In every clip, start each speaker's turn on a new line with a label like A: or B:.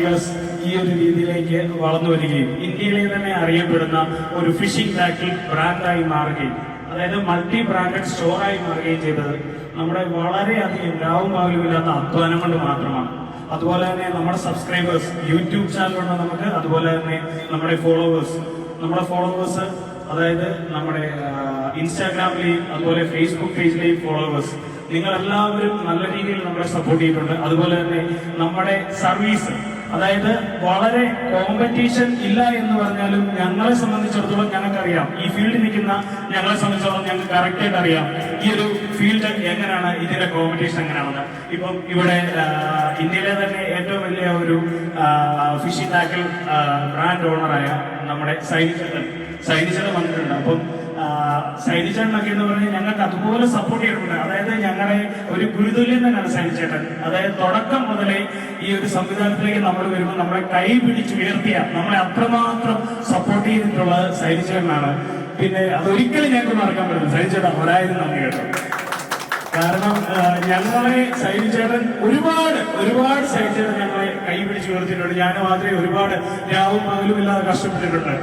A: Anglers ഈ ഒരു രീതിയിലേക്ക് വളർന്നു വരികയും ഇന്ത്യയിലെ തന്നെ അറിയപ്പെടുന്ന ഒരു ഫിഷിംഗ് ടാക്കിൾ ബ്രാൻഡായി മാറുകയും അതായത് മൾട്ടി ബ്രാൻഡഡ് സ്റ്റോറായി മാറുകയും ചെയ്തത് നമ്മുടെ വളരെയധികം രാവും പകലുമില്ലാത്ത അധ്വാനം കൊണ്ട് മാത്രമാണ്. അതുപോലെ തന്നെ നമ്മുടെ സബ്സ്ക്രൈബേഴ്സ് യൂട്യൂബ് ചാനലുണ്ട് നമുക്ക്, അതുപോലെ തന്നെ നമ്മുടെ ഫോളോവേഴ്സ് അതായത് നമ്മുടെ ഇൻസ്റ്റാഗ്രാമിലെയും അതുപോലെ ഫേസ്ബുക്ക് പേജിലെയും ഫോളോവേഴ്സ് നിങ്ങളെല്ലാവരും നല്ല രീതിയിൽ നമ്മളെ സപ്പോർട്ട് ചെയ്തിട്ടുണ്ട്. അതുപോലെ തന്നെ നമ്മുടെ സർവീസ് അതായത് വളരെ കോമ്പറ്റീഷൻ ഇല്ല എന്ന് പറഞ്ഞാലും ഞങ്ങളെ സംബന്ധിച്ചിടത്തോളം ഞങ്ങൾക്കറിയാം, ഈ ഫീൽഡിൽ നിൽക്കുന്ന ഞങ്ങളെ സംബന്ധിച്ചിടത്തോളം ഞങ്ങൾക്ക് കറക്റ്റായിട്ട് അറിയാം ഈ ഒരു ഫീൽഡ് എങ്ങനെയാണ്, ഇതിന്റെ കോമ്പറ്റീഷൻ എങ്ങനെയാണെന്ന്. ഇപ്പം ഇവിടെ ഇന്ത്യയിലെ തന്നെ ഏറ്റവും വലിയ ഒരു ഫിഷിംഗ് ടാക്കിൾ ബ്രാൻഡ് ഓണറായ നമ്മുടെ സൈനിച്ചേട്ടൻ വന്നിട്ടുണ്ട്. അപ്പം സൈനിച്ചേട്ടനൊക്കെ എന്ന് പറഞ്ഞാൽ ഞങ്ങൾക്ക് അതുപോലെ സപ്പോർട്ട് ചെയ്തിട്ടുണ്ട്. അതായത് ഞങ്ങളെ ഒരു ഗുരുതുല്യം തന്നെയാണ് സൈനിച്ചേട്ടൻ. അതായത് തുടക്കം മുതലേ ഈ ഒരു സംവിധാനത്തിലേക്ക് നമ്മൾ വരുമ്പോൾ നമ്മളെ കൈ പിടിച്ചുയർത്തിയ നമ്മളെ അത്രമാത്രം സപ്പോർട്ട് ചെയ്തിട്ടുള്ളത് സൈനിച്ചേട്ടനാണ്. പിന്നെ അതൊരിക്കലും ഞങ്ങൾക്ക് മറക്കാൻ പറ്റില്ല. സൈനിച്ചേട്ടൻ 1000 നന്ദി കേട്ടോ. കാരണം ഞങ്ങളെ സൈനിച്ചേട്ടൻ ഒരുപാട് സൈനിച്ചേട്ടൻ ഞങ്ങളെ കൈ പിടിച്ച് ഉയർത്തിയിട്ടുണ്ട്. ഞാൻ മാത്രമേ ഒരുപാട് രാവും പകലും ഇല്ലാതെ കഷ്ടപ്പെട്ടിട്ടുണ്ട്.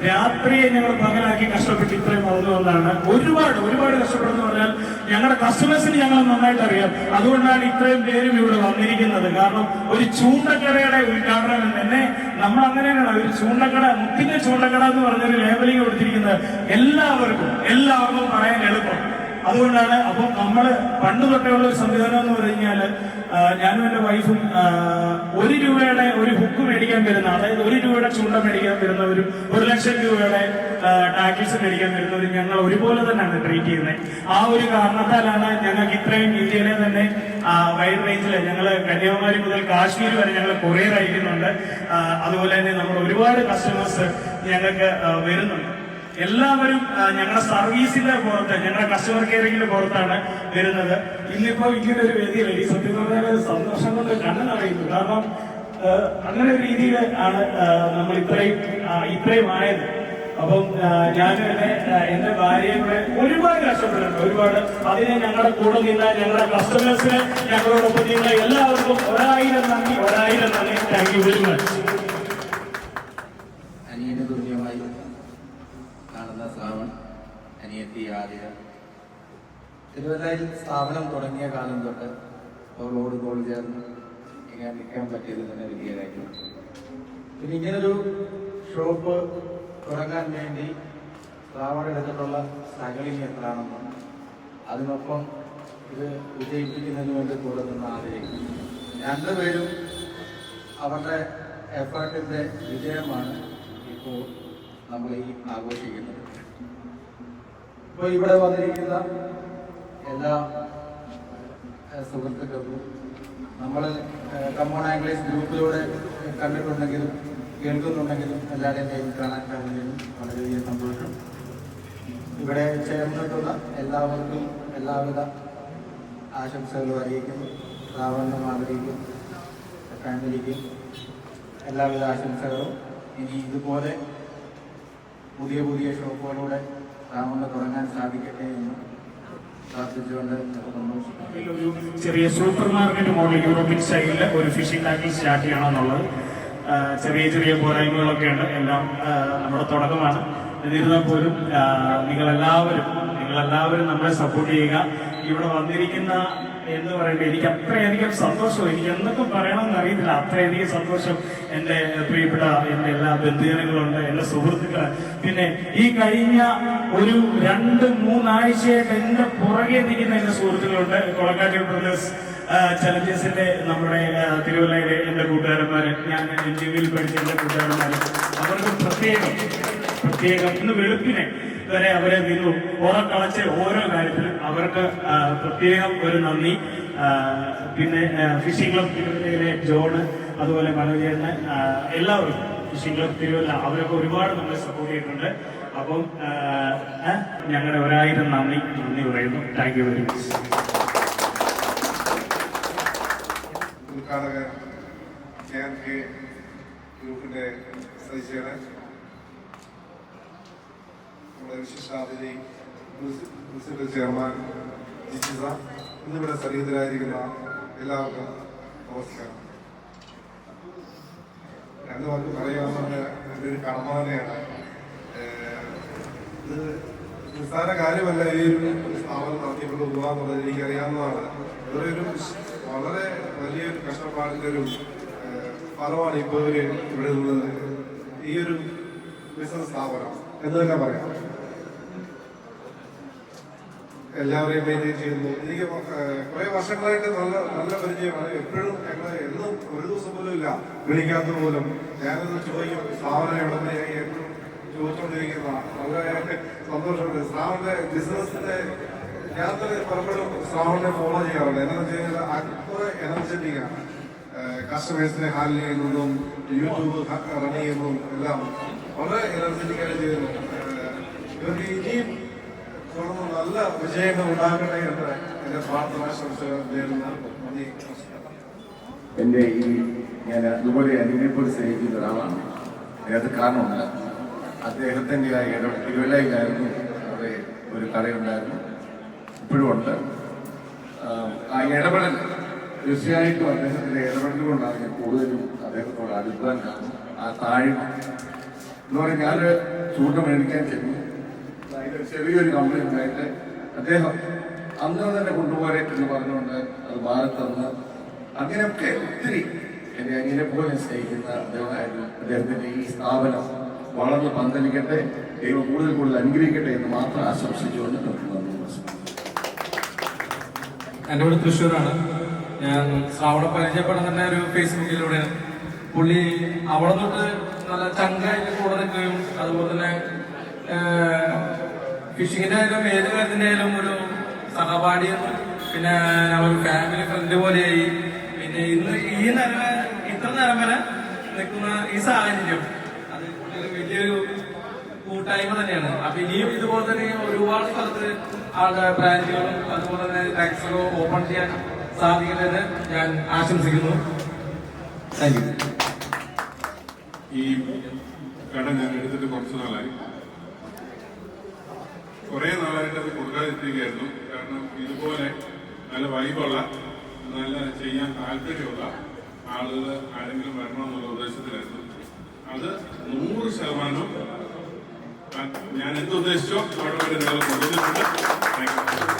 A: രാത്രിയെ ഞങ്ങൾ പകലാക്കി കഷ്ടപ്പെട്ട് ഇത്രയും വളർന്നു വന്നതാണ്. ഒരുപാട് കഷ്ടപ്പെടുന്നു പറഞ്ഞാൽ ഞങ്ങളുടെ കസ്റ്റമേഴ്സിന് ഞങ്ങൾ നന്നായിട്ട് അറിയാം. അതുകൊണ്ടാണ് ഇത്രയും പേരും ഇവിടെ വന്നിരിക്കുന്നത്. കാരണം ഒരു ചൂണ്ടക്കടയുടെ ഉദ്ഘാടനം തന്നെ നമ്മൾ അങ്ങനെയാണ് ഒരു ചൂണ്ടക്കട, മുത്തിന്റെ ചൂണ്ടക്കട എന്ന് പറഞ്ഞൊരു ലേബലിംഗ് കൊടുത്തിരിക്കുന്നത് എല്ലാവർക്കും പറയാൻ എളുപ്പം. അതുകൊണ്ടാണ്. അപ്പം നമ്മള് പണ്ട് തൊട്ടേയുള്ള ഒരു സംവിധാനം എന്ന് പറഞ്ഞു കഴിഞ്ഞാല് ഞാനും എന്റെ വൈഫും 1 രൂപയുടെ ഒരു ഹുക്ക് മേടിക്കാൻ വരുന്ന, അതായത് 1 രൂപയുടെ ചൂണ്ട മേടിക്കാൻ വരുന്നവരും 1 ലക്ഷം രൂപയുടെ ടാക്കിൾസ് മേടിക്കാൻ വരുന്നവരും ഞങ്ങൾ ഒരുപോലെ തന്നെയാണ് ട്രീറ്റ് ചെയ്യുന്നത്. ആ ഒരു കാരണത്താലാണ് ഞങ്ങൾക്ക് ഇത്രയും ഇന്ത്യയിലെ തന്നെ വൈഡ് റേഞ്ചില് ഞങ്ങൾ കന്യാകുമാരി മുതൽ കാശ്മീർ വരെ ഞങ്ങൾ കൊറിയർ അയക്കുന്നുണ്ട്. അതുപോലെ തന്നെ നമ്മുടെ ഒരുപാട് കസ്റ്റമേഴ്സ് ഞങ്ങൾക്ക് വരുന്നുണ്ട്. എല്ലാവരും ഞങ്ങളുടെ സർവീസിന്റെ പുറത്ത്, ഞങ്ങളുടെ കസ്റ്റമർ കെയറിംഗിന്റെ പുറത്താണ് വരുന്നത്. ഇന്നിപ്പോ ഇങ്ങനെ ഒരു വേദിയിൽ ഈ സത്യം പറഞ്ഞാൽ സന്തോഷം കൊണ്ട് കണ്ണനറിയുന്നു. കാരണം അങ്ങനെ ഒരു രീതിയിൽ ആണ് നമ്മൾ ഇത്രയും ആയത്. അപ്പം ഞാൻ എന്റെ ഭാര്യയും കൂടെ ഒരുപാട് കഷ്ടപ്പെട്ടിട്ടുണ്ട്. അതിനെ ഞങ്ങളുടെ കൂടെ നിന്ന ഞങ്ങളുടെ കസ്റ്റമേഴ്സിന്, ഞങ്ങളോടൊപ്പം നിന്ന എല്ലാവർക്കും 1000 നന്ദി. Thank you very much.
B: അനിയത്തി ആര്യ തിരുവല്ലയിൽ സ്ഥാപനം തുടങ്ങിയ കാലം തൊട്ട് അവളോട് കോൾ ചേർന്ന് ഇങ്ങനെ നിൽക്കാൻ പറ്റിയത് തന്നെ വലിയ കാര്യമാണ്. പിന്നെ ഇങ്ങനൊരു ഷോപ്പ് തുടങ്ങാൻ വേണ്ടി ശ്രാവൺ എടുത്തിട്ടുള്ള സ്ട്രഗിളിങ് എത്രയാണെന്നും അതിനൊപ്പം ഇത് വിജയിപ്പിക്കുന്നതിന് വേണ്ടി കൂടെ നിന്ന് ആഗ്രഹിക്കുന്നു. രണ്ടുപേരും അവരുടെ എഫേർട്ടിൻ്റെ വിജയമാണ് ഇപ്പോൾ നമ്മൾ ഈ ആഘോഷിക്കുന്നത്. ഇപ്പോൾ ഇവിടെ വന്നിരിക്കുന്ന എല്ലാ സുഹൃത്തുക്കൾക്കും നമ്മൾ കമ്മോൺ ആംഗ്ലേഴ്സ് ഗ്രൂപ്പിലൂടെ കണ്ടിട്ടുണ്ടെങ്കിലും കേൾക്കുന്നുണ്ടെങ്കിലും എല്ലാവരെയും കാണാൻ കഴിഞ്ഞതിലും വളരെയധികം സന്തോഷം. ഇവിടെ ചേർന്നിട്ടുള്ള എല്ലാവർക്കും എല്ലാവിധ ആശംസകളും അറിയിക്കുന്നു. ശ്രാവണ മാതൃകയ്ക്കും ഫാമിലിക്കും എല്ലാവിധ ആശംസകളും. ഇനി ഇതുപോലെ പുതിയ ഷോപ്പുകളിലൂടെ ശ്രാവണ തുടങ്ങാൻ സാധിക്കട്ടെ എന്ന് പ്രാർത്ഥിച്ചുകൊണ്ട്
A: ഒരു ചെറിയ സൂപ്പർ മാർക്കറ്റ് മോഡൽ യൂറോപ്യൻ സ്റ്റൈലില് ഒരു ഫിഷിംഗ് ടാക്കിൾ സ്റ്റാർട്ട് ചെയ്യണമെന്നുള്ളത് ചെറിയ പോരായ്മകളൊക്കെ ഉണ്ട്. എല്ലാം നമ്മുടെ തുടക്കമാണ്. എന്നിരുന്നാൽ പോലും നിങ്ങളെല്ലാവരും നമ്മളെ സപ്പോർട്ട് ചെയ്യുക. ഇവിടെ വന്നിരിക്കുന്ന എന്ന് പറയുമ്പോൾ എനിക്ക് അത്രയധികം സന്തോഷം, എനിക്ക് എന്തൊക്കെ പറയണമെന്ന് അറിയത്തില്ല. അത്രയധികം സന്തോഷം എൻ്റെ പ്രിയപ്പെട്ട എൻ്റെ എല്ലാ ബന്ധുജനങ്ങളുണ്ട്, എൻ്റെ സുഹൃത്തുക്കൾ. പിന്നെ ഈ കഴിഞ്ഞ ഒരു 2-3 ആഴ്ചയായിട്ട് എൻ്റെ പുറകെ നിൽക്കുന്ന എൻ്റെ സുഹൃത്തുക്കളുണ്ട്. കൊളക്കാട്ടി ബ്രദേഴ്സ് ചലഞ്ചേഴ്സിന്റെ നമ്മുടെ തിരുവല്ലയിലെ എൻ്റെ കൂട്ടുകാരന്മാര്, ഞാൻ ജിമ്മിൽ പഠിച്ച എൻ്റെ കൂട്ടുകാരന്മാര്, അവർക്ക് പ്രത്യേകം ഇന്ന് വെളുപ്പിനെ വരെ അവരെ നിന്നു ഉറക്കളച്ച് ഓരോ കാര്യത്തിലും അവർക്ക് പ്രത്യേകം ഒരു നന്ദി. പിന്നെ ഫിഷിംഗ് ക്ലബ് തിരുവല്ലയിലെ ജോണ്, അതുപോലെ മനോജേട്ടന്, എല്ലാവരും ഫിഷിംഗ് ക്ലബ് തിരുവല്ല അവരൊക്കെ ഒരുപാട് നമ്മളെ സപ്പോർട്ട് ചെയ്തിട്ടുണ്ട്. അപ്പം ഞങ്ങളുടെ 1000 നന്ദി പറയുന്നു. Thank you very much.
C: ഉദ്ഘാടകൻ ഗ്രൂപ്പിന്റെ സദസ്യരെ, നമ്മുടെ വിശിഷ്ടാതിഥി മുനിസിപ്പൽ ചെയർമാൻ ജിജിസ, ഇന്നിവിടെ സന്നിഹിതരായിരിക്കുന്ന എല്ലാവർക്കും നമസ്കാരം. രണ്ട് വാക്ക് പറയാമെന്ന് എൻ്റെ ഒരു കടമ തന്നെയാണ്. ഇത് നിസ്സാര കാര്യമല്ല ഈ ഒരു സ്ഥാപനം നടത്തിക്കൊണ്ട് പോകുക എന്നുള്ളത് എനിക്കറിയാവുന്നതാണ്. ഇവരൊരു വളരെ വലിയൊരു കഷ്ടപ്പാടിൻ്റെ ഒരു ഫലമാണ് ഇപ്പോൾ ഇവിടെ ഉള്ളത്. ഈ ഒരു ബിസിനസ് സ്ഥാപനം എന്ന് തന്നെ പറയാം. എല്ലാവരെയും മെയിൻറ്റെയിൻ ചെയ്യുന്നു. എനിക്ക് കുറെ വർഷങ്ങളായിട്ട് നല്ല പരിചയമാണ്. എപ്പോഴും ഞങ്ങൾ എന്നും ഒരു ദിവസം പോലും ഇല്ല വിളിക്കാത്ത പോലും ഞാനത് ചോദിക്കും സ്ഥാപനം എവിടെ എപ്പോഴും ചോദിച്ചുകൊണ്ടിരിക്കുന്ന വളരെ സന്തോഷമുണ്ട്. ശ്രാവണിന്റെ ബിസിനസിന്റെ ഞാൻ തന്നെ പലപ്പോഴും ശ്രാവണിനെ ഫോളോ ചെയ്യാറുണ്ട്. എന്താണെന്ന് വെച്ച് കഴിഞ്ഞാൽ അത്ര എനർജറ്റിക് ആണ്. കസ്റ്റമേഴ്സിനെ ഹാൻഡിൽ ചെയ്യുന്നതും യൂട്യൂബ് റൺ ചെയ്യുന്നതും എല്ലാം വളരെ എനർജറ്റിക് ആയിട്ട് ചെയ്യുന്നു. ഇവർക്ക് ഇനിയും തുടർന്ന് നല്ല വിജയങ്ങൾ ഉണ്ടാകട്ടെ എന്ന് എന്റെ പ്രാർത്ഥന നേരുന്നു. നന്ദി.
D: എൻ്റെ ഞാൻ അതുപോലെ അതിനെപ്പോലെ സ്നേഹിക്കുന്ന ഒരാളാണ്. അതിനകത്ത് കാരണമുണ്ട്. അദ്ദേഹത്തിൻ്റെ ആ ഇടവയിലായിരുന്നു അവിടെ ഒരു കടയുണ്ടായിരുന്നു, ഇപ്പോഴും ഉണ്ട്. ആ ഇടപെടൽ തീർച്ചയായിട്ടും അദ്ദേഹത്തിൻ്റെ ഇടപെടൽ കൊണ്ടാണ് ഞാൻ കൂടുതലും അദ്ദേഹത്തോട് അടുക്കാൻ കാരണം. ആ താഴ്മ എന്ന് പറഞ്ഞാൽ ഞാനൊരു ചൂട് മേടിക്കാൻ ചെന്നു, ചെറിയൊരു കമ്പനി ഉണ്ടായിട്ട് അദ്ദേഹം അന്ന് തന്നെ കൊണ്ടുപോരെ എന്ന് പറഞ്ഞുകൊണ്ട് അത് ഭാരത്തന്ന് അങ്ങനെയൊക്കെ ഒത്തിരി എന്നെ അങ്ങനെ പോലെ സ്നേഹിക്കുന്ന അദ്ദേഹമായിരുന്നു. അദ്ദേഹത്തിന്റെ ഈ സ്ഥാപനം വളർന്ന് പന്തലിക്കട്ടെ, ദൈവം കൂടുതൽ കൂടുതൽ അനുഗ്രഹിക്കട്ടെ എന്ന് മാത്രം ആശംസിച്ചുകൊണ്ട് നിർത്തുന്നു.
E: എൻ്റെ വീട് തൃശ്ശൂരാണ്. ഞാൻ ശ്രാവണ പരിചയപ്പെടാൻ തന്നെ ഒരു ഫേസ്ബുക്കിലൂടെയാണ്. പുള്ളി അവിടെ തൊട്ട് നല്ല ചങ്കായിട്ട് കൂടെ നിൽക്കുകയും അതുപോലെ തന്നെ ഫിഷിങ്ങിന്റെ ആയാലും ഏത് കാര്യത്തിന്റെ ആയാലും ഒരു സഹപാഠിയെന്നും പിന്നെ ഒരു ഫാമിലി ഫ്രണ്ട് പോലെയായി. പിന്നെ ഇന്ന് ഈ ഇത്ര നേരം വരെ നിൽക്കുന്ന ഈ സാഹചര്യം അത് വലിയൊരു കൂട്ടായ്മ തന്നെയാണ്. അപ്പൊ ഇനിയും ഇതുപോലെ തന്നെ ഒരുപാട് സ്ഥലത്ത് ആളുടെ ബ്രാഞ്ചുകളും അതുപോലെ തന്നെ ടാക്സുകളും ഓപ്പൺ ചെയ്യാൻ സാധിക്കുന്നത് ഞാൻ ആശംസിക്കുന്നു. Thank you.
F: ഈ കട ഞാൻ എടുത്തിട്ട് കുറച്ച് നാളായി. കുറെ നാളായിട്ട് അത് കൊടുക്കാതിരിക്കുകയായിരുന്നു. കാരണം ഇതുപോലെ നല്ല വൈബുള്ള നല്ല ചെയ്യാൻ താല്പര്യമുള്ള ആളുകൾ ആരെങ്കിലും വരണമെന്നുള്ള ഉദ്ദേശത്തിലായിരുന്നു. അത് 100% ഞാൻ എന്തുദ്ദേശിച്ചോ അവിടെ വരെ നിങ്ങൾ കൊണ്ടുവന്നിട്ടുണ്ട്. Thank you.